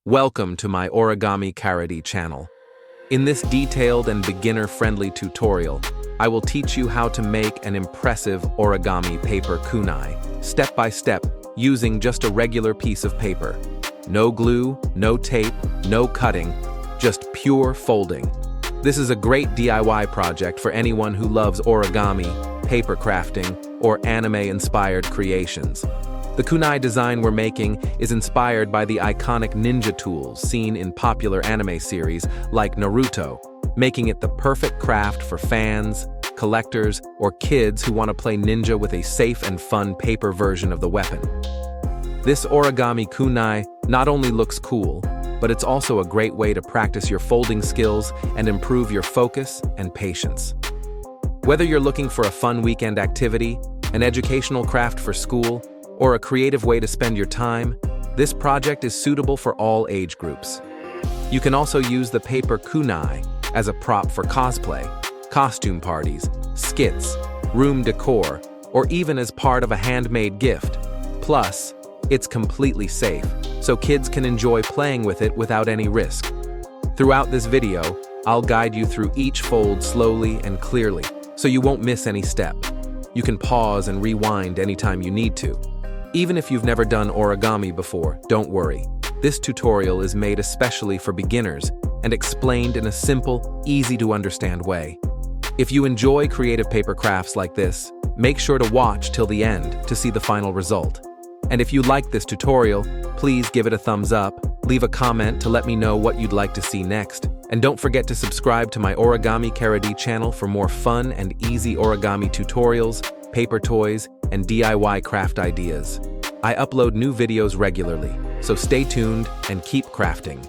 Welcome to my Origamikharadee channel. In this detailed and beginner-friendly tutorial, I will teach you how to make an impressive origami paper kunai, step by step, using just a regular piece of paper. No glue, no tape, no cutting, just pure folding. This is a great DIY project for anyone who loves origami, paper crafting, or anime-inspired creations. The kunai design we're making is inspired by the iconic ninja tools seen in popular anime series like Naruto, making it the perfect craft for fans, collectors, or kids who want to play ninja with a safe and fun paper version of the weapon. This origami kunai not only looks cool, but it's also a great way to practice your folding skills and improve your focus and patience. Whether you're looking for a fun weekend activity, an educational craft for school, or a creative way to spend your time, this project is suitable for all age groups. You can also use the paper kunai as a prop for cosplay, costume parties, skits, room decor, or even as part of a handmade gift. Plus, it's completely safe, so kids can enjoy playing with it without any risk. Throughout this video, I'll guide you through each fold slowly and clearly, so you won't miss any step. You can pause and rewind anytime you need to. Even if you've never done origami before, don't worry. This tutorial is made especially for beginners and explained in a simple, easy-to-understand way. If you enjoy creative paper crafts like this, make sure to watch till the end to see the final result. And if you like this tutorial, please give it a thumbs up, leave a comment to let me know what you'd like to see next, and don't forget to subscribe to my Origamikharadee channel for more fun and easy origami tutorials, paper toys, and DIY craft ideas. I upload new videos regularly, so stay tuned and keep crafting.